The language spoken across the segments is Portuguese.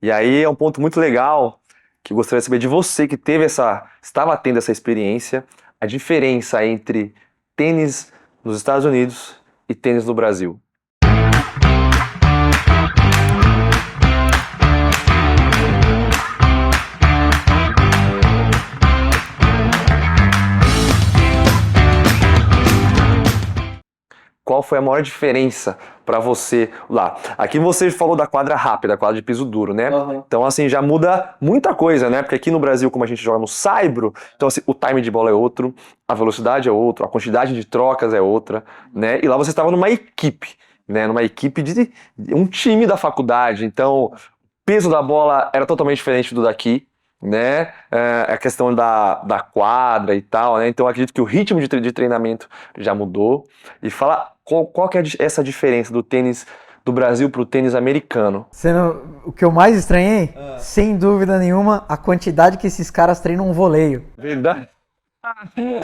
E aí é um ponto muito legal que eu gostaria de saber de você que estava tendo essa experiência, a diferença entre tênis nos Estados Unidos e tênis no Brasil. Qual foi a maior diferença para você lá? Aqui você falou da quadra rápida, a quadra de piso duro, né? Uhum. Então, assim, já muda muita coisa, né? Porque aqui no Brasil, como a gente joga no saibro, então, assim, o time de bola é outro, a velocidade é outro, a quantidade de trocas é outra, né? E lá você estava numa equipe, né? Numa equipe de um time da faculdade. Então, o peso da bola era totalmente diferente do daqui, né? A questão da quadra e tal, né? Então, eu acredito que o ritmo de treinamento já mudou. E fala qual que é essa diferença do tênis do Brasil pro tênis americano? O que eu mais estranhei, sem dúvida nenhuma, a quantidade que esses caras treinam um voleio. Verdade.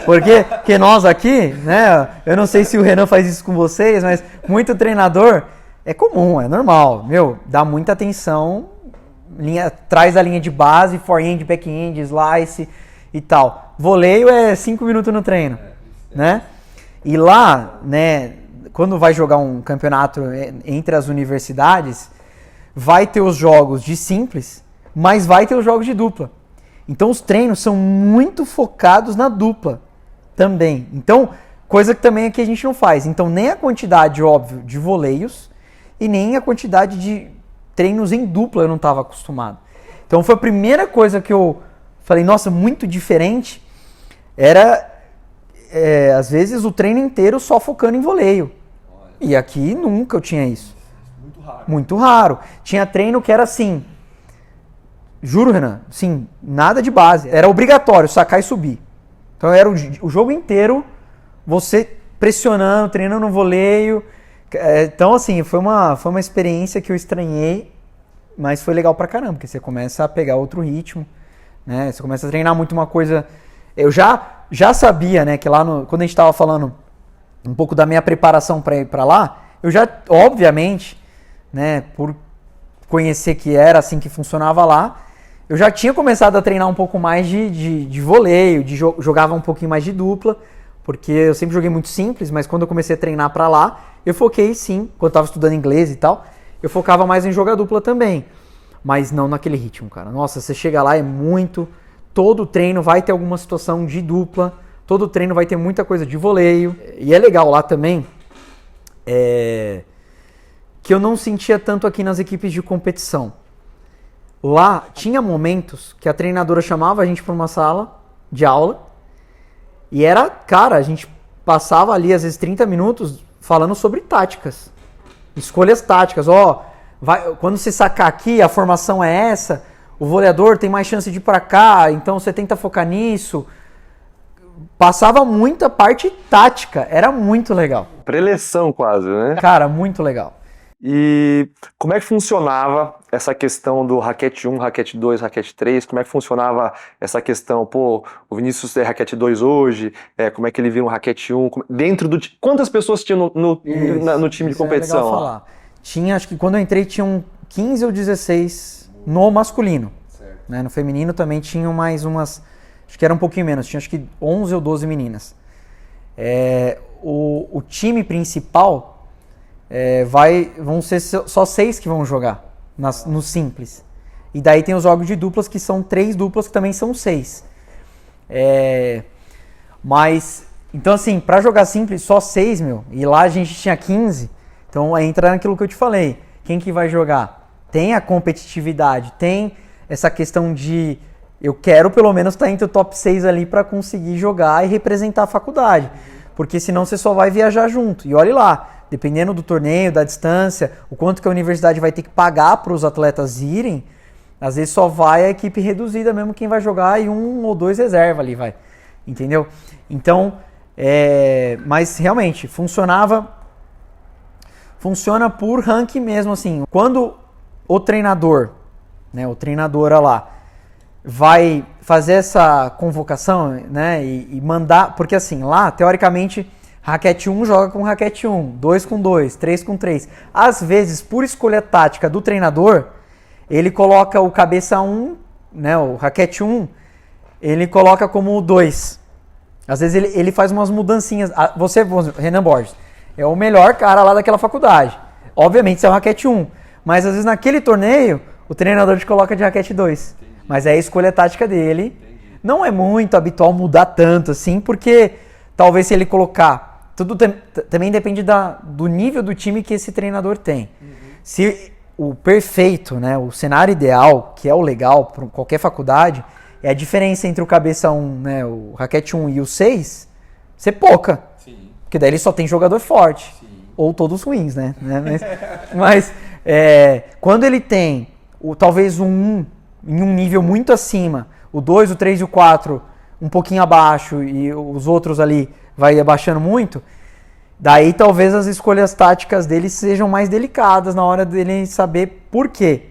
Porque nós aqui, né, eu não sei se o Renan faz isso com vocês, mas muito treinador, é comum, é normal, dá muita atenção, atrás da linha de base, forehand, backhand, slice e tal. Voleio é 5 minutos no treino, né? E lá, né, quando vai jogar um campeonato entre as universidades, vai ter os jogos de simples, mas vai ter os jogos de dupla. Então os treinos são muito focados na dupla também. Então, coisa que também aqui a gente não faz. Então nem a quantidade, óbvio, de voleios e nem a quantidade de treinos em dupla eu não estava acostumado. Então foi a primeira coisa que eu falei, nossa, muito diferente, era às vezes o treino inteiro só focando em voleio. E aqui nunca eu tinha isso. Muito raro. Muito raro. Tinha treino que era assim, juro, Renan, sim, nada de base. Era obrigatório sacar e subir. Então era o jogo inteiro você pressionando, treinando no voleio. Então, assim, foi uma experiência que eu estranhei, mas foi legal pra caramba, porque você começa a pegar outro ritmo, né? Você começa a treinar muito uma coisa... Eu já sabia, né, que lá quando a gente tava falando um pouco da minha preparação para ir para lá, eu já, obviamente, né, por conhecer que era assim que funcionava lá, eu já tinha começado a treinar um pouco mais de voleio, jogava um pouquinho mais de dupla, porque eu sempre joguei muito simples, mas quando eu comecei a treinar para lá, eu foquei sim, quando eu estava estudando inglês e tal, eu focava mais em jogar dupla também, mas não naquele ritmo, cara. Nossa, você chega lá, todo treino vai ter alguma situação de dupla, todo treino vai ter muita coisa de voleio. E é legal lá também, que eu não sentia tanto aqui nas equipes de competição. Lá tinha momentos que a treinadora chamava a gente para uma sala de aula e a gente passava ali às vezes 30 minutos falando sobre táticas, escolhas táticas. Quando você sacar aqui, a formação é essa, o voleador tem mais chance de ir para cá, então você tenta focar nisso. Passava muita parte tática, era muito legal. Preleção quase, né? Cara, muito legal. E como é que funcionava essa questão do raquete 1, raquete 2, raquete 3? Como é que funcionava essa questão? Pô, o Vinícius é raquete 2 hoje, como é que ele vira um raquete 1? Dentro do quantas pessoas tinham no time de competição? É legal falar. Tinha, acho que quando eu entrei tinham 15 ou 16 no masculino. Né? No feminino também tinham mais umas, acho que era um pouquinho menos, tinha acho que 11 ou 12 meninas. O time principal vão ser só 6 que vão jogar no simples. E daí tem os jogos de duplas que são 3 duplas que também são 6. Mas, então assim, pra jogar simples só 6, e lá a gente tinha 15, então entra naquilo que eu te falei. Quem que vai jogar? Tem a competitividade, tem essa questão de eu quero pelo menos estar entre o top 6 ali para conseguir jogar e representar a faculdade. Porque senão você só vai viajar junto. E olhe lá, dependendo do torneio, da distância, o quanto que a universidade vai ter que pagar para os atletas irem, às vezes só vai a equipe reduzida mesmo quem vai jogar e 1 ou 2 reserva ali, vai. Entendeu? Então, mas realmente, funciona por ranking mesmo, assim. Quando o treinador, né, o treinadora lá, vai fazer essa convocação, né, e mandar, porque assim, lá, teoricamente, raquete 1 joga com raquete 1, 2 com 2, 3 com 3. Às vezes, por escolha tática do treinador, ele coloca o cabeça 1, né, o raquete 1, ele coloca como 2. Às vezes ele faz umas mudancinhas. Você, Renan Borges, é o melhor cara lá daquela faculdade. Obviamente você é o raquete 1, mas às vezes naquele torneio o treinador te coloca de raquete 2. Entendi. Mas é a escolha tática dele. Entendi. Não é muito habitual mudar tanto assim, porque talvez se ele colocar... Tudo também depende do nível do time que esse treinador tem. Uhum. Se o perfeito, né, o cenário ideal, que é o legal para qualquer faculdade, é a diferença entre o cabeça 1, né, o raquete 1 e o 6, ser pouca. Sim. Porque daí ele só tem jogador forte. Sim. Ou todos ruins, né? Mas quando ele tem talvez o 1 em um nível muito acima, o 2, o 3 e o 4 um pouquinho abaixo e os outros ali vai abaixando muito, daí talvez as escolhas táticas dele sejam mais delicadas na hora dele saber por quê.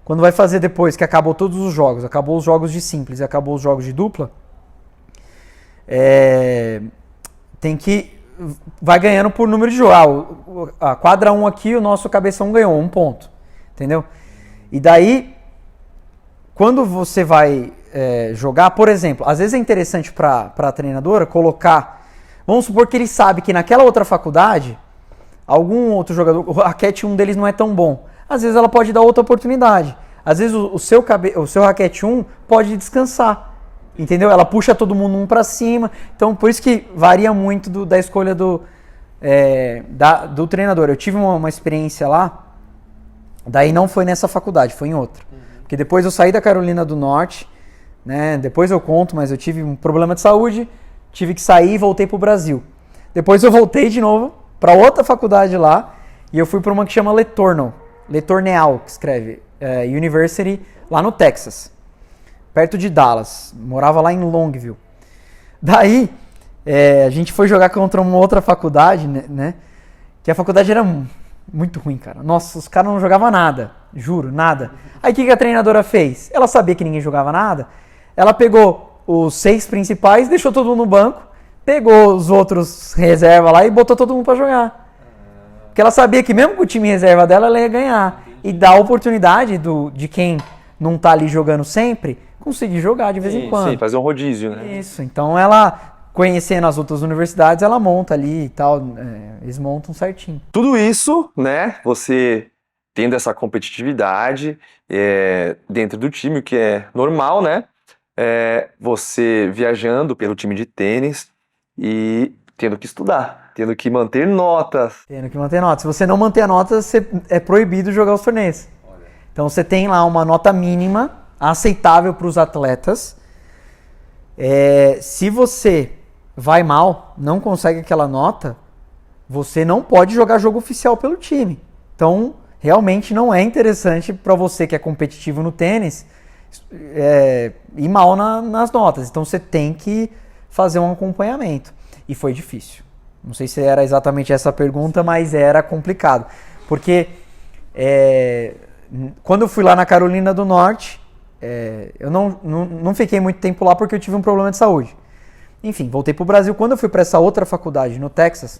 Quando vai fazer depois que acabou todos os jogos, acabou os jogos de simples e acabou os jogos de dupla, vai ganhando por número de jogos. A quadra 1 aqui, o nosso cabeça 1 ganhou 1 ponto, entendeu? E daí, quando você vai jogar, por exemplo, às vezes é interessante para a treinadora colocar, vamos supor que ele sabe que naquela outra faculdade, algum outro jogador, o raquete 1 deles não é tão bom. Às vezes ela pode dar outra oportunidade. Às vezes o seu raquete 1 pode descansar, entendeu? Ela puxa todo mundo um para cima. Então, por isso que varia muito da escolha do treinador. Eu tive uma experiência lá, daí não foi nessa faculdade, foi em outra. Porque depois eu saí da Carolina do Norte, né? Depois eu conto, mas eu tive um problema de saúde, tive que sair e voltei pro Brasil. Depois eu voltei de novo para outra faculdade lá e eu fui para uma que chama Letorneal, que escreve University, lá no Texas, perto de Dallas. Morava lá em Longview. Daí, a gente foi jogar contra uma outra faculdade, né? Que a faculdade era muito ruim, cara. Nossa, os caras não jogavam nada, juro, nada. Aí o que a treinadora fez? Ela sabia que ninguém jogava nada. Ela pegou os 6 principais, deixou todo mundo no banco, pegou os outros reserva lá e botou todo mundo pra jogar. Porque ela sabia que mesmo com o time reserva dela, ela ia ganhar. E dá a oportunidade de quem não tá ali jogando sempre, conseguir jogar de vez em quando. Sim, fazer um rodízio, né? Isso, então ela, conhecendo as outras universidades, ela monta ali e tal, eles montam certinho. Tudo isso, né, você tendo essa competitividade dentro do time, o que é normal, né? Você viajando pelo time de tênis e tendo que estudar, tendo que manter notas. Se você não manter a nota, é proibido jogar os torneios. Olha. Então você tem lá uma nota mínima aceitável para os atletas. Se você vai mal, não consegue aquela nota, você não pode jogar jogo oficial pelo time. Então, realmente não é interessante para você que é competitivo no tênis ir mal nas notas. Então você tem que fazer um acompanhamento. E foi difícil. Não sei se era exatamente essa pergunta, mas era complicado. Porque quando eu fui lá na Carolina do Norte, eu não fiquei muito tempo lá porque eu tive um problema de saúde. Enfim, voltei para o Brasil. Quando eu fui para essa outra faculdade no Texas,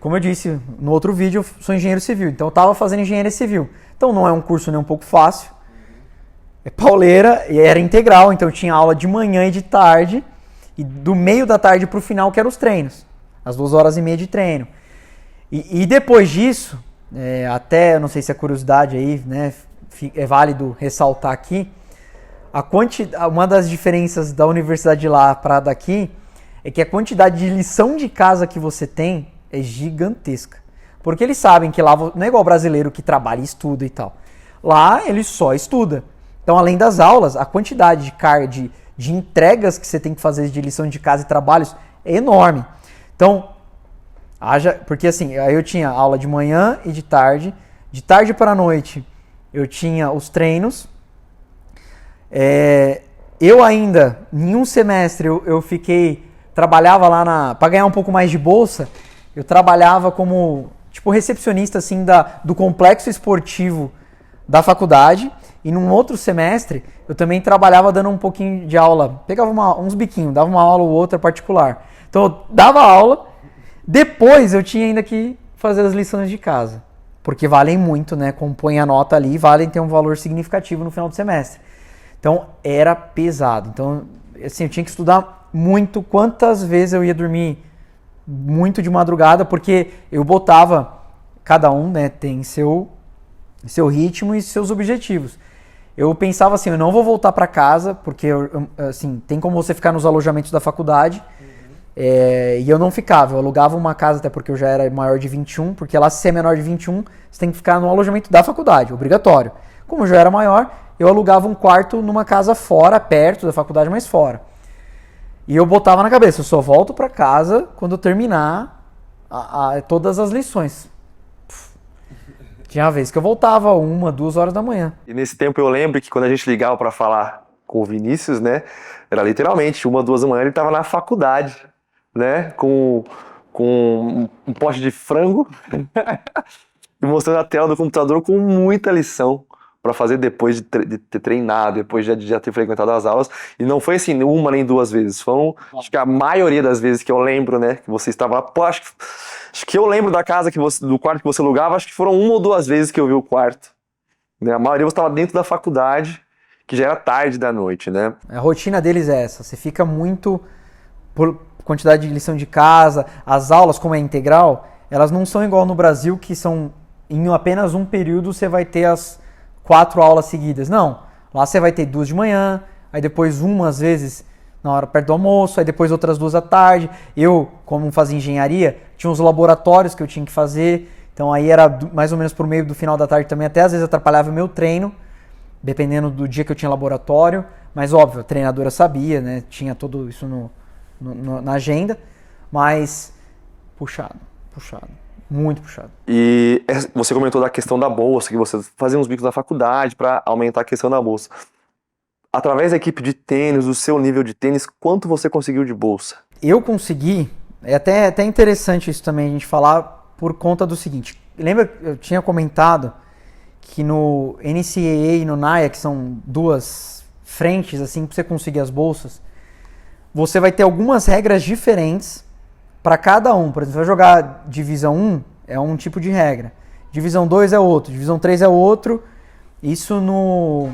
como eu disse no outro vídeo, eu sou engenheiro civil. Então eu estava fazendo engenharia civil. Então não é um curso nem um pouco fácil. É pauleira e era integral. Então eu tinha aula de manhã e de tarde. E do meio da tarde para o final, que eram os treinos. As 2h30 de treino. E depois disso, até, não sei se é curiosidade aí, né, é válido ressaltar aqui, uma das diferenças da universidade de lá para daqui é que a quantidade de lição de casa que você tem é gigantesca. Porque eles sabem que lá não é igual o brasileiro que trabalha e estuda e tal. Lá ele só estuda. Então, além das aulas, a quantidade de entregas que você tem que fazer de lição de casa e trabalhos é enorme. Então, porque assim, aí eu tinha aula de manhã e de tarde para a noite eu tinha os treinos. Eu ainda, em um semestre, eu trabalhava lá para ganhar um pouco mais de bolsa, eu trabalhava como tipo recepcionista assim, do complexo esportivo da faculdade. E num outro semestre, eu também trabalhava dando um pouquinho de aula. Pegava uns biquinhos, dava uma aula ou outra particular. Então eu dava aula, depois eu tinha ainda que fazer as lições de casa. porque valem muito, né? Compõem a nota ali e valem ter um valor significativo no final do semestre. Então, era pesado. Então, assim, eu tinha que estudar muito. Quantas vezes eu ia dormir muito de madrugada, porque eu botava, cada um, né, tem seu ritmo e seus objetivos. Eu pensava assim, eu não vou voltar para casa, porque assim, tem como você ficar nos alojamentos da faculdade, e eu não ficava, eu alugava uma casa, até porque eu já era maior de 21, porque lá se você é menor de 21, você tem que ficar no alojamento da faculdade, obrigatório. Como eu já era maior, eu alugava um quarto numa casa fora, perto da faculdade, mas fora. E eu botava na cabeça, eu só volto para casa quando eu terminar todas as lições. Tinha uma vez que eu voltava 1, 2 horas da manhã. E nesse tempo eu lembro que quando a gente ligava para falar com o Vinícius, né, era literalmente 1, 2 da manhã, ele estava na faculdade, né, com um pote de frango e mostrando a tela do computador com muita lição para fazer depois de ter treinado, depois de já ter frequentado as aulas. E não foi assim 1 nem 2 vezes, foram acho que a maioria das vezes que eu lembro, né, que você estava lá. Pô, acho que eu lembro da casa do quarto que você alugava, acho que foram 1 ou 2 vezes que eu vi o quarto. Né? A maioria você estava dentro da faculdade, que já era tarde da noite, né? A rotina deles é essa, você fica muito por quantidade de lição de casa, as aulas, como é integral, elas não são igual no Brasil, que são em apenas um período você vai ter as 4 aulas seguidas. Não, lá você vai ter 2 de manhã, aí depois às vezes na hora perto do almoço, aí depois outras 2 à tarde. Eu, como fazia engenharia, tinha uns laboratórios que eu tinha que fazer, então aí era mais ou menos por meio do final da tarde também, até às vezes atrapalhava o meu treino, dependendo do dia que eu tinha laboratório, mas óbvio, a treinadora sabia, né, tinha tudo isso na agenda, mas puxado, muito puxado. E você comentou da questão da bolsa, que você fazia uns bicos na faculdade para aumentar a questão da bolsa. Através da equipe de tênis, do seu nível de tênis, quanto você conseguiu de bolsa? Eu consegui, é até interessante isso também a gente falar por conta do seguinte. Lembra que eu tinha comentado que no NCAA e no NAIA, que são 2 frentes assim para você conseguir as bolsas, você vai ter algumas regras diferentes para cada um. Por exemplo, você vai jogar divisão 1, é um tipo de regra. Divisão 2 é outro, divisão 3 é outro. Isso no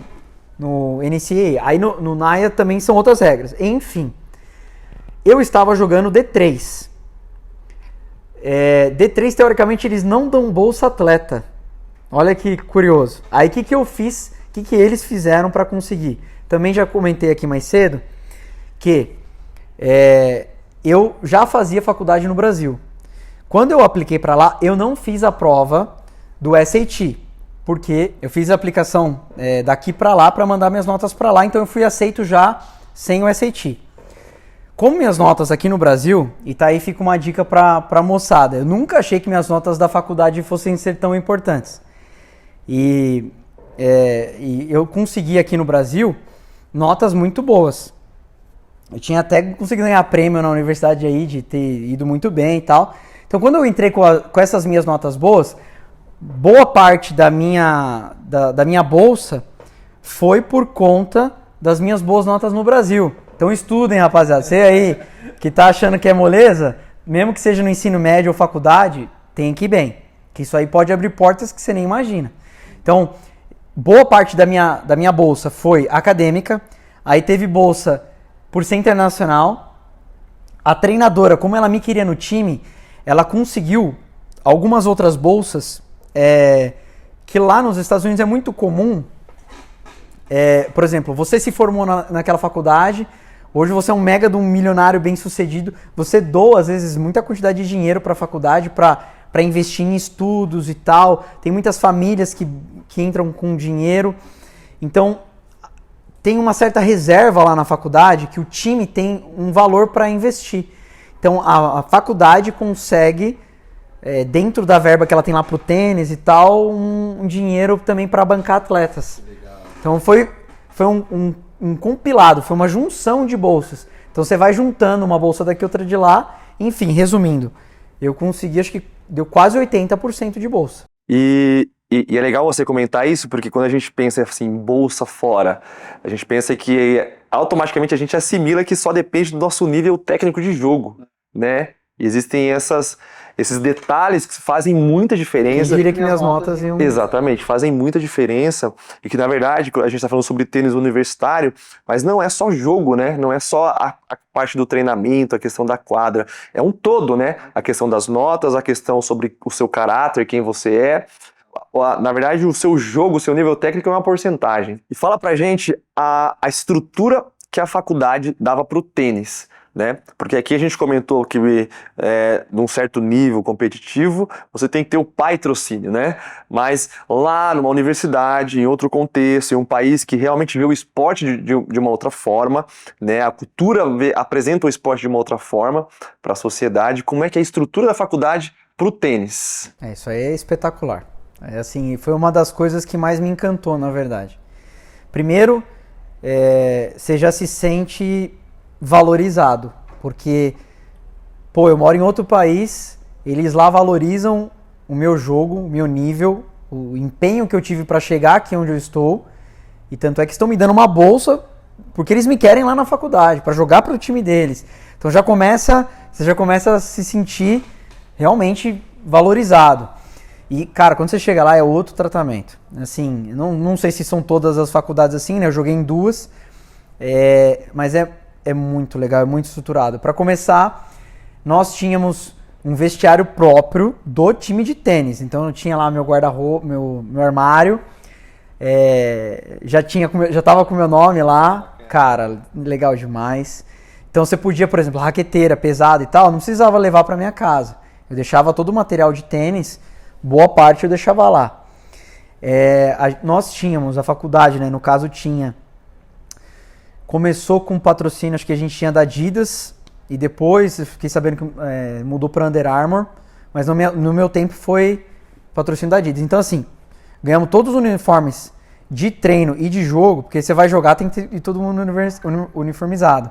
NCAA. Aí no NAIA também são outras regras. Enfim, eu estava jogando D3. D3, teoricamente, eles não dão bolsa atleta. Olha que curioso. Aí o que eu fiz, o que eles fizeram para conseguir? Também já comentei aqui mais cedo que eu já fazia faculdade no Brasil. Quando eu apliquei para lá, eu não fiz a prova do SAT, porque eu fiz a aplicação daqui para lá para mandar minhas notas para lá, então eu fui aceito já sem o SAT. Como minhas notas aqui no Brasil, e tá aí fica uma dica para moçada, eu nunca achei que minhas notas da faculdade fossem ser tão importantes. E eu consegui aqui no Brasil notas muito boas. Eu tinha até conseguido ganhar prêmio na universidade aí, de ter ido muito bem e tal. Então, quando eu entrei com essas minhas notas boas, boa parte da minha bolsa foi por conta das minhas boas notas no Brasil. Então, estudem, rapaziada. Você aí que tá achando que é moleza, mesmo que seja no ensino médio ou faculdade, tem que ir bem. Que isso aí pode abrir portas que você nem imagina. Então, boa parte da minha bolsa foi acadêmica. Aí teve bolsa por ser internacional. A treinadora, como ela me queria no time, ela conseguiu algumas outras bolsas que lá nos Estados Unidos é muito comum. Por exemplo, você se formou naquela faculdade, hoje você é um mega de um milionário bem sucedido, você doa às vezes muita quantidade de dinheiro para a faculdade para investir em estudos e tal. Tem muitas famílias que entram com dinheiro. Então, tem uma certa reserva lá na faculdade que o time tem um valor para investir. Então, a faculdade consegue, dentro da verba que ela tem lá para o tênis e tal, um dinheiro também para bancar atletas. Legal. Então, foi um compilado, foi uma junção de bolsas. Então, você vai juntando uma bolsa daqui, outra de lá. Enfim, resumindo, eu consegui, acho que deu quase 80% de bolsa. E é legal você comentar isso, porque quando a gente pensa assim, bolsa fora, a gente pensa que automaticamente a gente assimila que só depende do nosso nível técnico de jogo, né? E existem esses detalhes que fazem muita diferença. Eu diria que minhas notas iam... Exatamente, fazem muita diferença. E que, na verdade, a gente está falando sobre tênis universitário, mas não é só jogo, né? Não é só a parte do treinamento, a questão da quadra. É um todo, né? A questão das notas, a questão sobre o seu caráter, quem você é. Na verdade, o seu jogo, o seu nível técnico é uma porcentagem. E fala pra gente a estrutura que a faculdade dava pro tênis, né? Porque aqui a gente comentou que num certo nível competitivo você tem que ter o patrocínio, né? Mas lá numa universidade, em outro contexto, em um país que realmente vê o esporte de uma outra forma, né? A cultura apresenta o esporte de uma outra forma para a sociedade. Como é que é a estrutura da faculdade pro tênis? Isso aí é espetacular. Assim, foi uma das coisas que mais me encantou, na verdade. Primeiro, você já se sente valorizado, porque, eu moro em outro país, eles lá valorizam o meu jogo, o meu nível, o empenho que eu tive para chegar aqui onde eu estou, e tanto é que estão me dando uma bolsa, porque eles me querem lá na faculdade, para jogar para o time deles. Então você já começa a se sentir realmente valorizado. E, cara, quando você chega lá é outro tratamento. Assim, não sei se são todas as faculdades assim, né? Eu joguei em 2, mas é muito legal, é muito estruturado. Para começar, nós tínhamos um vestiário próprio do time de tênis. Então eu tinha lá meu guarda-roupa, meu armário, já tava com o meu nome lá. Cara, legal demais. Então você podia, por exemplo, raqueteira pesada e tal, não precisava levar para minha casa. Eu deixava todo o material de tênis, boa parte eu deixava lá. Nós tínhamos, a faculdade, né, no caso começou com patrocínio, acho que a gente tinha da Adidas, e depois eu fiquei sabendo que mudou para Under Armour, mas no meu tempo foi patrocínio da Adidas. Então assim, ganhamos todos os uniformes de treino e de jogo, porque você vai jogar, tem que ir todo mundo uniformizado.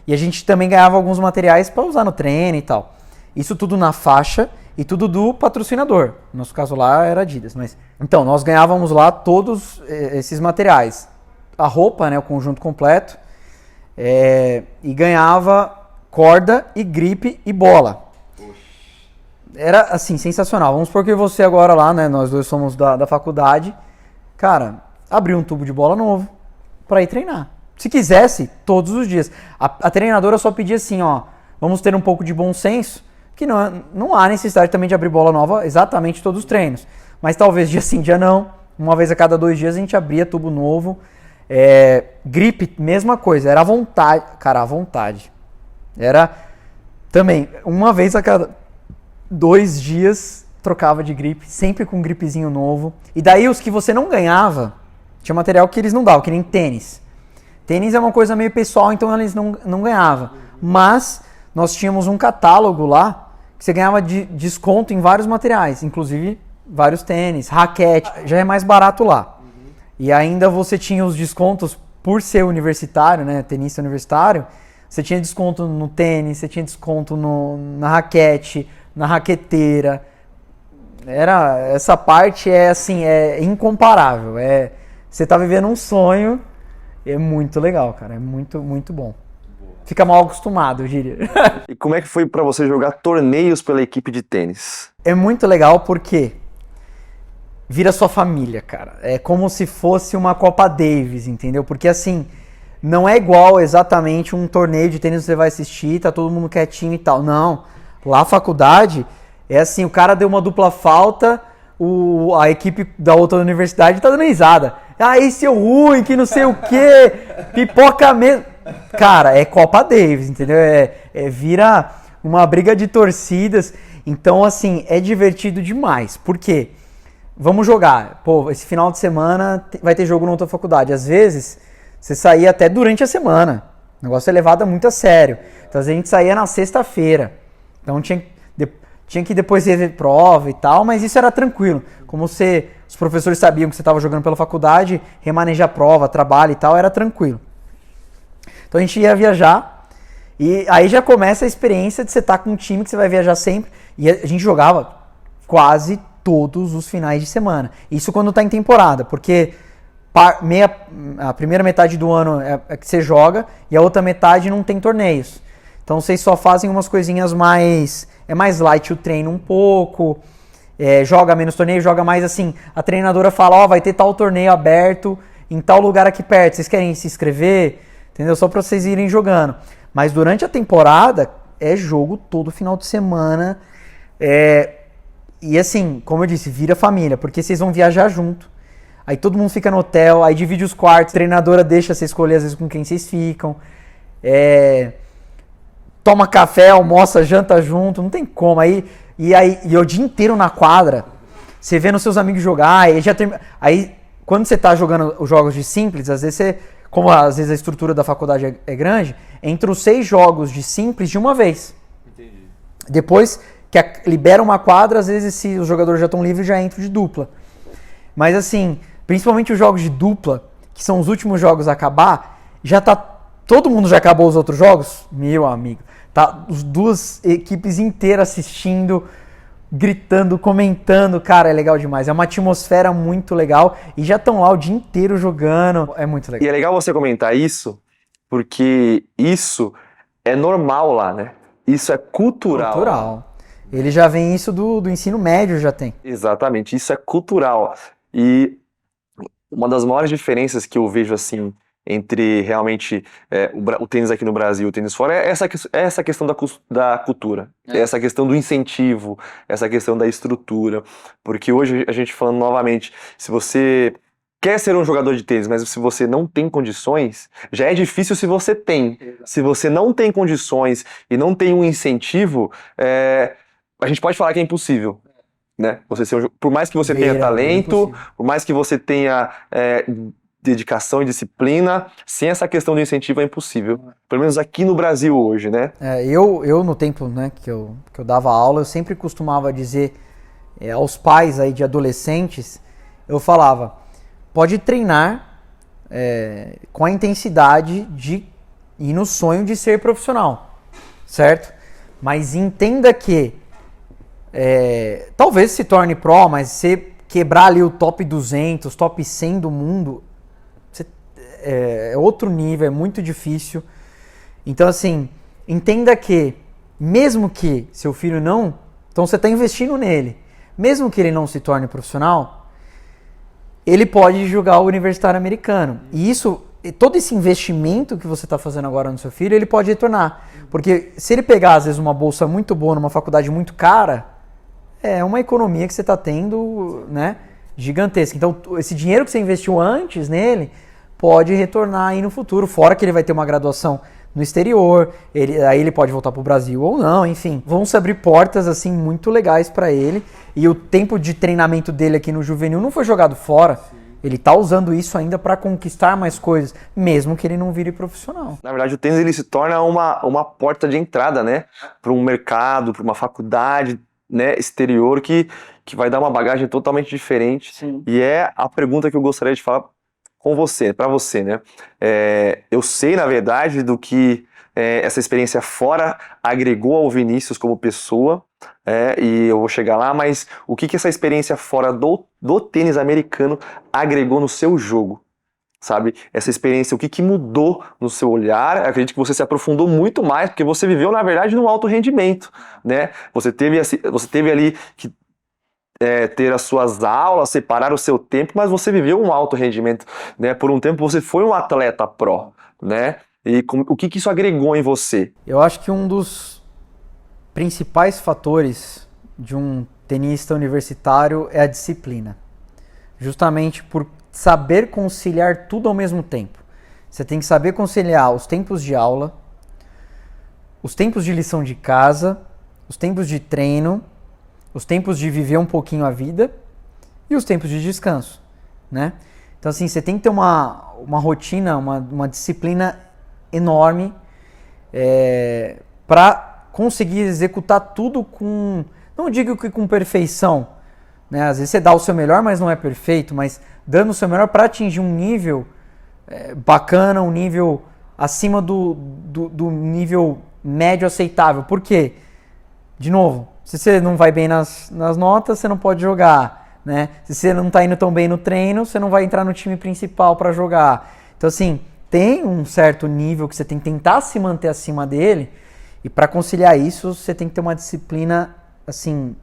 E a gente também ganhava alguns materiais para usar no treino e tal. Isso tudo na faixa e tudo do patrocinador. No nosso caso lá era Adidas. Então, nós ganhávamos lá todos esses materiais. A roupa, né, o conjunto completo. E ganhava corda e gripe e bola. Era, assim, sensacional. Vamos supor que você agora lá, né, nós dois somos da faculdade. Cara, abriu um tubo de bola novo para ir treinar. Se quisesse, todos os dias. A treinadora só pedia assim, ó, vamos ter um pouco de bom senso, que não há necessidade também de abrir bola nova exatamente todos os treinos. Mas talvez dia sim, dia não. Uma vez a cada 2 dias a gente abria tubo novo. Gripe, mesma coisa. Era à vontade. Cara, à vontade. Era também, uma vez a cada 2 dias trocava de gripe. Sempre com um gripezinho novo. E daí os que você não ganhava, tinha material que eles não davam, que nem tênis. Tênis é uma coisa meio pessoal, então eles não ganhavam. Mas nós tínhamos um catálogo lá que você ganhava de desconto em vários materiais, inclusive vários tênis, raquete, já é mais barato lá. E ainda você tinha os descontos por ser universitário, né, tenista universitário, você tinha desconto no tênis, você tinha desconto na raquete, na raqueteira. Essa parte é incomparável, você tá vivendo um sonho, é muito legal, cara, é muito, muito bom. Fica mal acostumado, eu diria. E como é que foi pra você jogar torneios pela equipe de tênis? É muito legal porque vira sua família, cara. É como se fosse uma Copa Davis, entendeu? Porque assim, não é igual exatamente um torneio de tênis que você vai assistir, tá todo mundo quietinho e tal. Não. Lá a faculdade é assim, o cara deu uma dupla falta, a equipe da outra universidade tá dando risada. Ah, esse é o ruim, que não sei o quê, pipoca mesmo. Cara, é Copa Davis, entendeu? Vira uma briga de torcidas. Então, assim, é divertido demais. Por quê? Vamos jogar. Pô, esse final de semana vai ter jogo na outra faculdade. Às vezes, você saía até durante a semana. O negócio é levado muito a sério. Então, às vezes a gente saía na sexta-feira. Então, tinha que depois ter prova e tal, mas isso era tranquilo. Como os professores sabiam que você estava jogando pela faculdade, remanejar prova, trabalho e tal, era tranquilo. Então a gente ia viajar e aí já começa a experiência de você estar com um time que você vai viajar sempre. E a gente jogava quase todos os finais de semana. Isso quando está em temporada, porque a primeira metade do ano é que você joga e a outra metade não tem torneios. Então vocês só fazem umas coisinhas mais... É mais light o treino um pouco, joga menos torneio, joga mais assim. A treinadora fala, vai ter tal torneio aberto em tal lugar aqui perto, vocês querem se inscrever? Entendeu? Só pra vocês irem jogando. Mas durante a temporada, é jogo todo final de semana. E assim, como eu disse, vira família, porque vocês vão viajar junto. Aí todo mundo fica no hotel, aí divide os quartos, a treinadora deixa você escolher às vezes com quem vocês ficam. Toma café, almoça, janta junto, não tem como. E o dia inteiro na quadra, você vendo seus amigos jogar, aí quando você tá jogando os jogos de simples, às vezes como às vezes a estrutura da faculdade é grande, entra os 6 jogos de simples de uma vez. Entendi. Depois que libera uma quadra, às vezes se os jogadores já estão livres, já entra de dupla. Mas assim, principalmente os jogos de dupla, que são os últimos jogos a acabar, todo mundo já acabou os outros jogos? Meu amigo, tá as duas equipes inteiras assistindo, gritando, comentando, cara, é legal demais. É uma atmosfera muito legal e já estão lá o dia inteiro jogando, é muito legal. E é legal você comentar isso, porque isso é normal lá, né? Isso é cultural. Cultural. Ele já vem isso do ensino médio, já tem. Exatamente, isso é cultural. E uma das maiores diferenças que eu vejo, assim, entre realmente o tênis aqui no Brasil e o tênis fora é essa questão da cultura, essa questão do incentivo, essa questão da estrutura. Porque hoje a gente falando novamente, se você quer ser um jogador de tênis, mas se você não tem condições, já é difícil se você tem. Se você não tem condições e não tem um incentivo, a gente pode falar que é impossível. Né? Por mais que você tenha talento, por mais que você tenha dedicação e disciplina, sem essa questão do incentivo é impossível. Pelo menos aqui no Brasil hoje, né? Eu no tempo, né, que eu dava aula, eu sempre costumava dizer aos pais aí de adolescentes, eu falava, pode treinar com a intensidade e no sonho de ser profissional, certo? Mas entenda que talvez se torne pro, mas você quebrar ali o top 200, top 100 do mundo, é outro nível, é muito difícil. Então, assim, entenda que, mesmo que seu filho não... Então, você está investindo nele. Mesmo que ele não se torne profissional, ele pode jogar o universitário americano. E todo esse investimento que você está fazendo agora no seu filho, ele pode retornar. Porque se ele pegar, às vezes, uma bolsa muito boa numa faculdade muito cara, é uma economia que você está tendo, né, gigantesca. Então, esse dinheiro que você investiu antes nele pode retornar aí no futuro, fora que ele vai ter uma graduação no exterior, aí ele pode voltar para o Brasil ou não, enfim. Vão se abrir portas assim muito legais para ele, e o tempo de treinamento dele aqui no juvenil não foi jogado fora. Sim. Ele está usando isso ainda para conquistar mais coisas, mesmo que ele não vire profissional. Na verdade, o tênis ele se torna uma porta de entrada, né, para um mercado, para uma faculdade, né, exterior que vai dar uma bagagem totalmente diferente. Sim. E é a pergunta que eu gostaria de falar para você, né? Eu sei, na verdade, do que essa experiência fora agregou ao Vinícius como pessoa, e eu vou chegar lá, mas o que essa experiência fora do tênis americano agregou no seu jogo? Sabe? Essa experiência, o que mudou no seu olhar? Eu acredito que você se aprofundou muito mais, porque você viveu, na verdade, num alto rendimento, né? Você teve ali que ter as suas aulas, separar o seu tempo, mas você viveu um alto rendimento, né? Por um tempo você foi um atleta pró, né? E o que isso agregou em você? Eu acho que um dos principais fatores de um tenista universitário é a disciplina. Justamente por saber conciliar tudo ao mesmo tempo. Você tem que saber conciliar os tempos de aula, os tempos de lição de casa, os tempos de treino, os tempos de viver um pouquinho a vida e os tempos de descanso, né? Então, assim, você tem que ter uma rotina, uma disciplina enorme para conseguir executar tudo com... Não digo que com perfeição, né? Às vezes você dá o seu melhor, mas não é perfeito, mas dando o seu melhor para atingir um nível bacana, um nível acima do nível médio aceitável. Por quê? De novo, se você não vai bem nas notas, você não pode jogar, né? Se você não está indo tão bem no treino, você não vai entrar no time principal para jogar. Então, assim, tem um certo nível que você tem que tentar se manter acima dele, E para conciliar isso, você tem que ter uma disciplina, assim,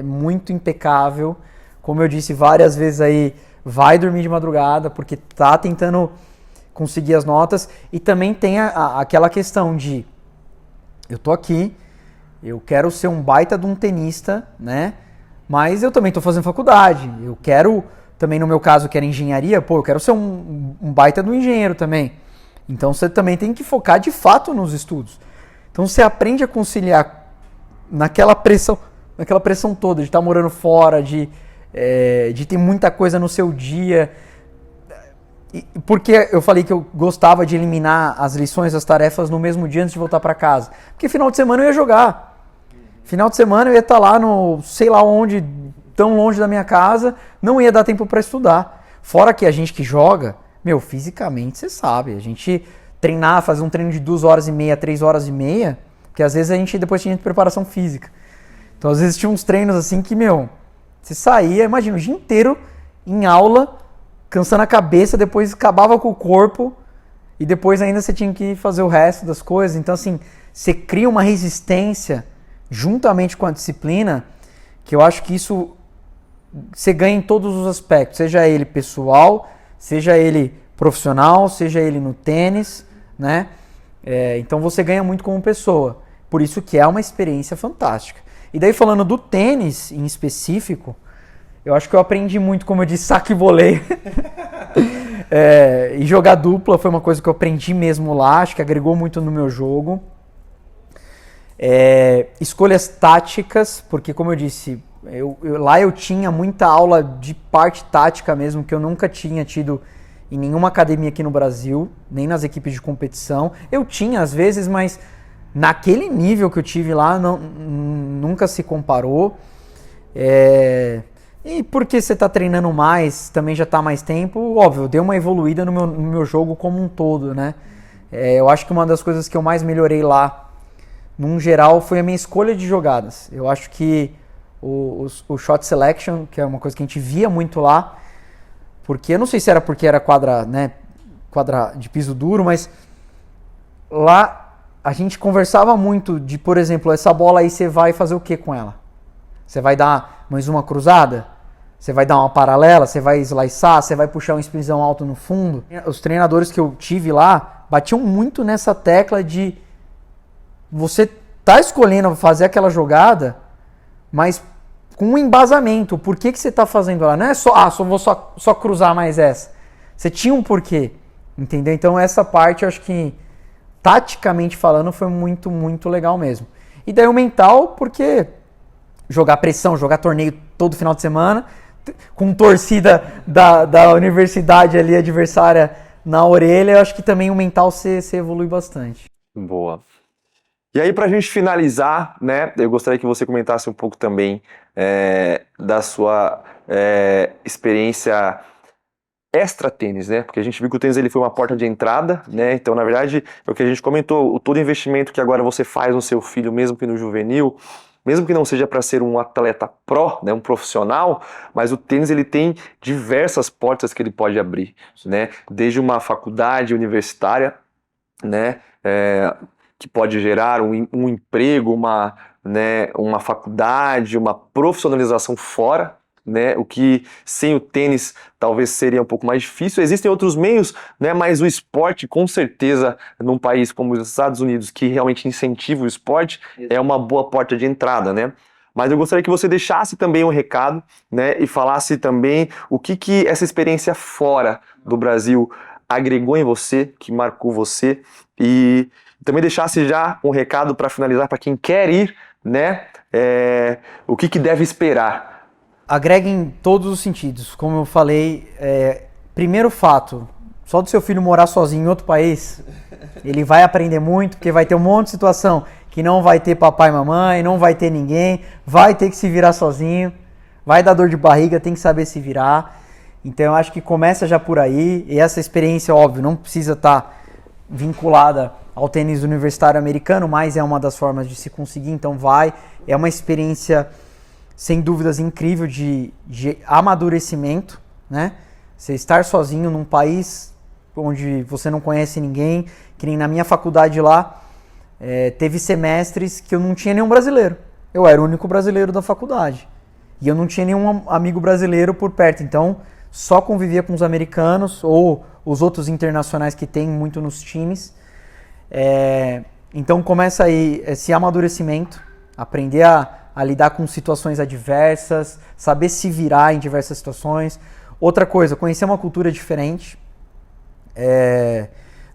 muito impecável. Como eu disse várias vezes aí, vai dormir de madrugada, porque tá tentando conseguir as notas. E também tem aquela questão de, eu tô aqui, eu quero ser um baita de um tenista, né? Mas eu também tô fazendo faculdade. Eu quero, também no meu caso, que era engenharia, eu quero ser um baita do engenheiro também. Então você também tem que focar de fato nos estudos. Então você aprende a conciliar naquela pressão toda de estar morando fora, de ter muita coisa no seu dia. Porque eu falei que eu gostava de eliminar as lições, as tarefas no mesmo dia antes de voltar para casa. Porque final de semana eu ia jogar. Final de semana eu ia estar lá no sei lá onde, tão longe da minha casa, não ia dar tempo para estudar. Fora que a gente que joga, fisicamente você sabe, a gente treinar, fazer um treino de 2h30, 3h30, que às vezes a gente depois tinha preparação física. Então às vezes tinha uns treinos assim que, você saía, imagina, o dia inteiro em aula, cansando a cabeça, depois acabava com o corpo e depois ainda você tinha que fazer o resto das coisas. Então assim, você cria uma resistência juntamente com a disciplina, que eu acho que isso você ganha em todos os aspectos, seja ele pessoal, seja ele profissional, seja ele no tênis, né? Então você ganha muito como pessoa. Por isso que é uma experiência fantástica. E daí falando do tênis em específico, eu acho que eu aprendi muito, como eu disse, saque e voleio. E jogar dupla foi uma coisa que eu aprendi mesmo lá, acho que agregou muito no meu jogo. Escolhas táticas, porque como eu disse, lá eu tinha muita aula de parte tática mesmo, que eu nunca tinha tido em nenhuma academia aqui no Brasil, nem nas equipes de competição. Eu tinha às vezes, mas naquele nível que eu tive lá, nunca se comparou. E porque você está treinando mais, também já está há mais tempo, óbvio, deu uma evoluída no meu jogo como um todo, né? Eu acho que uma das coisas que eu mais melhorei lá, num geral, foi a minha escolha de jogadas. Eu acho que o shot selection, que é uma coisa que a gente via muito lá, porque eu não sei se era porque era quadra de piso duro, mas lá a gente conversava muito de, por exemplo, essa bola aí você vai fazer o que com ela? Você vai dar mais uma cruzada? Você vai dar uma paralela? Você vai slicear? Você vai puxar um spinzão alto no fundo? Os treinadores que eu tive lá batiam muito nessa tecla de você tá escolhendo fazer aquela jogada, mas com um embasamento. Por que você tá fazendo lá? Não é vou só cruzar mais essa. Você tinha um porquê, entendeu? Então essa parte eu acho que, taticamente falando, foi muito, muito legal mesmo. E daí o mental, porque jogar pressão, jogar torneio todo final de semana, com torcida da universidade ali, adversária, na orelha, eu acho que também o mental você evolui bastante. Boa. E aí, pra gente finalizar, né, eu gostaria que você comentasse um pouco também da sua experiência extra-tênis, né? Porque a gente viu que o tênis ele foi uma porta de entrada, né? Então, na verdade, é o que a gente comentou, todo investimento que agora você faz no seu filho, mesmo que no juvenil, mesmo que não seja para ser um atleta pró, né, um profissional, mas o tênis ele tem diversas portas que ele pode abrir, né? Desde uma faculdade universitária, né, que pode gerar um emprego, uma faculdade, uma profissionalização fora, né? O que sem o tênis talvez seria um pouco mais difícil. Existem outros meios, né? Mas o esporte, com certeza, num país como os Estados Unidos, que realmente incentiva o esporte, é uma boa porta de entrada, né? Mas eu gostaria que você deixasse também um recado, né? E falasse também o que essa experiência fora do Brasil agregou em você, que marcou você, e também deixasse já um recado para finalizar para quem quer ir, né? O que deve esperar. Agrega em todos os sentidos. Como eu falei, primeiro fato, só do seu filho morar sozinho em outro país, ele vai aprender muito, porque vai ter um monte de situação que não vai ter papai e mamãe, não vai ter ninguém, vai ter que se virar sozinho, vai dar dor de barriga, tem que saber se virar. Então eu acho que começa já por aí, e essa experiência, óbvio, não precisa estar vinculada ao tênis universitário americano, mas é uma das formas de se conseguir, então é uma experiência sem dúvidas incrível de amadurecimento, né? Você estar sozinho num país onde você não conhece ninguém, que nem na minha faculdade lá, teve semestres que eu não tinha nenhum brasileiro. Eu era o único brasileiro da faculdade. E eu não tinha nenhum amigo brasileiro por perto. Então, só convivia com os americanos ou os outros internacionais que tem muito nos times. Então, começa aí esse amadurecimento, aprender a lidar com situações adversas, saber se virar em diversas situações. Outra coisa, conhecer uma cultura diferente.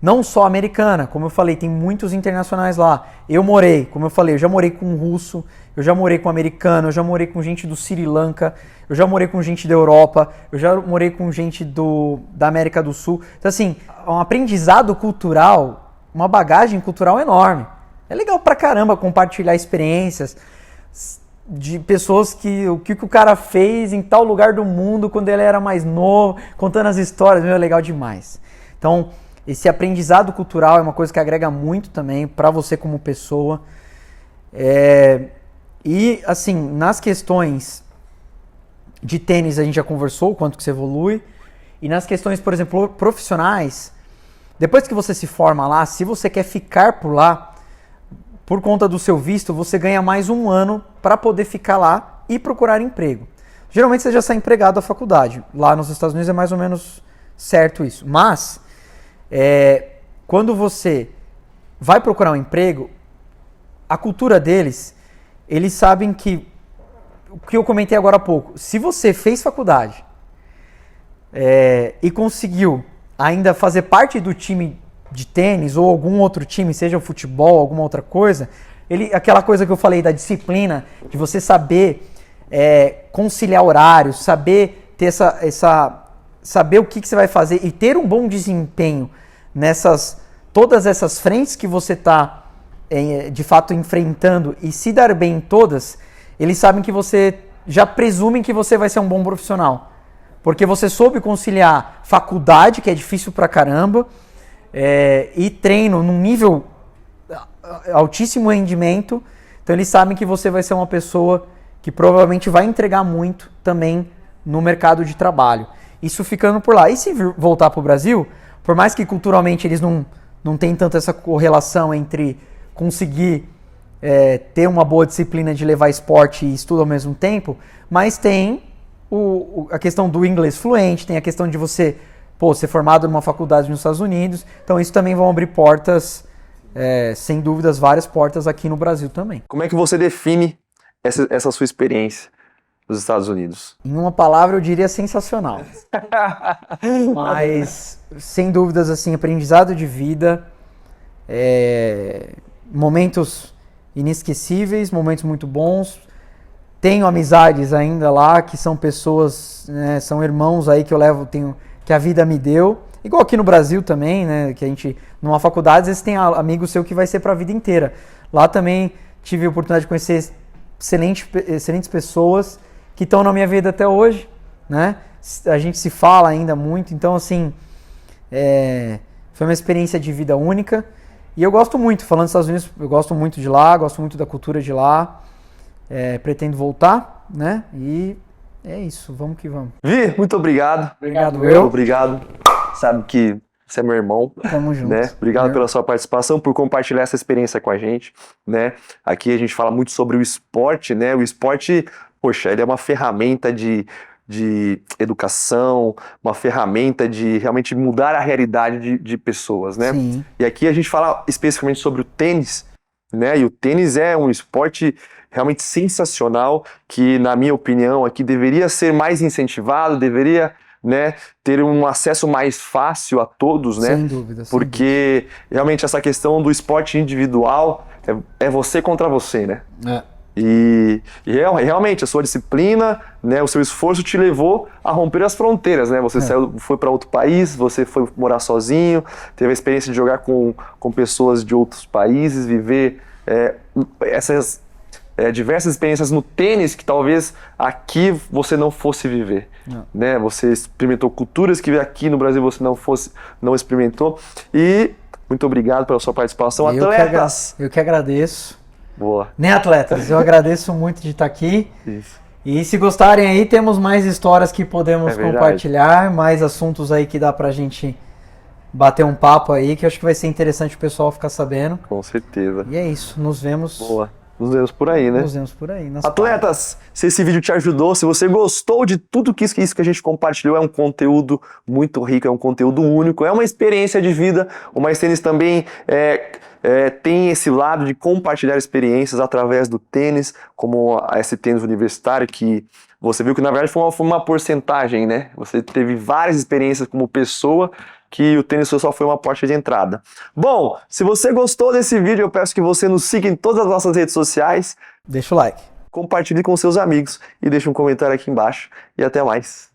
Não só americana, como eu falei, tem muitos internacionais lá. Eu morei, como eu falei, eu já morei com russo, eu já morei com americano, eu já morei com gente do Sri Lanka, eu já morei com gente da Europa, eu já morei com gente da América do Sul. Então, assim, um aprendizado cultural, uma bagagem cultural enorme. É legal pra caramba compartilhar experiências de pessoas que o cara fez em tal lugar do mundo quando ele era mais novo, contando as histórias, é legal demais. Então, esse aprendizado cultural é uma coisa que agrega muito também para você como pessoa. E, assim, nas questões de tênis a gente já conversou o quanto que você evolui. E nas questões, por exemplo, profissionais, depois que você se forma lá, se você quer ficar por lá, por conta do seu visto, você ganha mais 1 ano para poder ficar lá e procurar emprego. Geralmente você já sai empregado da faculdade. Lá nos Estados Unidos é mais ou menos certo isso. Mas quando você vai procurar um emprego, a cultura deles, eles sabem que, o que eu comentei agora há pouco, se você fez faculdade e conseguiu ainda fazer parte do time de tênis ou algum outro time, seja o futebol, alguma outra coisa, aquela coisa que eu falei da disciplina, de você saber conciliar horários, saber ter saber o que você vai fazer e ter um bom desempenho todas essas frentes que você está de fato enfrentando e se dar bem em todas, eles sabem que você já presumem que você vai ser um bom profissional. Porque você soube conciliar faculdade, que é difícil pra caramba, e treino num nível altíssimo rendimento. Então eles sabem que você vai ser uma pessoa que provavelmente vai entregar muito também no mercado de trabalho. Isso ficando por lá. E se voltar para o Brasil, por mais que culturalmente eles não tenham tanto essa correlação entre conseguir ter uma boa disciplina de levar esporte e estudo ao mesmo tempo, mas tem a questão do inglês fluente, tem a questão de você ser formado numa faculdade nos Estados Unidos. Então isso também vão abrir portas, sem dúvidas, várias portas aqui no Brasil também. Como é que você define essa sua experiência nos Estados Unidos? Em uma palavra eu diria sensacional. Mas, sem dúvidas, assim, aprendizado de vida, momentos inesquecíveis, momentos muito bons. Tenho amizades ainda lá, que são pessoas, né, são irmãos aí que eu levo, que a vida me deu. Igual aqui no Brasil também, né, que a gente, numa faculdade, às vezes tem amigo seu que vai ser para a vida inteira. Lá também tive a oportunidade de conhecer excelentes pessoas que estão na minha vida até hoje, né? A gente se fala ainda muito, então assim, foi uma experiência de vida única. E eu gosto muito, falando dos Estados Unidos, eu gosto muito de lá, gosto muito da cultura de lá. Pretendo voltar, né? E é isso, vamos que vamos. Vi, muito obrigado. Obrigado, eu. Obrigado. Sabe que você é meu irmão. Tamo junto. Né? Obrigado pela sua participação, por compartilhar essa experiência com a gente, né? Aqui a gente fala muito sobre o esporte, né? O esporte, poxa, ele é uma ferramenta de educação, uma ferramenta de realmente mudar a realidade de pessoas, né? Sim. E aqui a gente fala especificamente sobre o tênis, né? E o tênis é um esporte realmente sensacional, que na minha opinião aqui deveria ser mais incentivado, deveria, né, ter um acesso mais fácil a todos, né? Sem dúvida. Porque realmente essa questão do esporte individual é você contra você, né? E realmente a sua disciplina, né, o seu esforço te levou a romper as fronteiras, né? Você foi para outro país, você foi morar sozinho, teve a experiência de jogar com pessoas de outros países, viver essas diversas experiências no tênis que talvez aqui você não fosse viver, né? Você experimentou culturas que aqui no Brasil você não experimentou. E muito obrigado pela sua participação. Atletas! Eu que agradeço. Boa. Nem atletas, eu agradeço muito de estar aqui. Isso. E se gostarem aí, temos mais histórias que podemos compartilhar, mais assuntos aí que dá pra gente bater um papo aí, que eu acho que vai ser interessante o pessoal ficar sabendo. Com certeza. E é isso, nos vemos. Boa. Nos vemos por aí, né? Nos vemos por aí. Atletas, se esse vídeo te ajudou, se você gostou de tudo isso que a gente compartilhou, é um conteúdo muito rico, é um conteúdo único, é uma experiência de vida. O Mais Tênis também tem esse lado de compartilhar experiências através do tênis, como esse tênis universitário, que você viu que na verdade foi uma porcentagem, né? Você teve várias experiências como pessoa, que o tênis só foi uma porta de entrada. Bom, se você gostou desse vídeo, eu peço que você nos siga em todas as nossas redes sociais. Deixa o like. Compartilhe com seus amigos e deixe um comentário aqui embaixo. E até mais.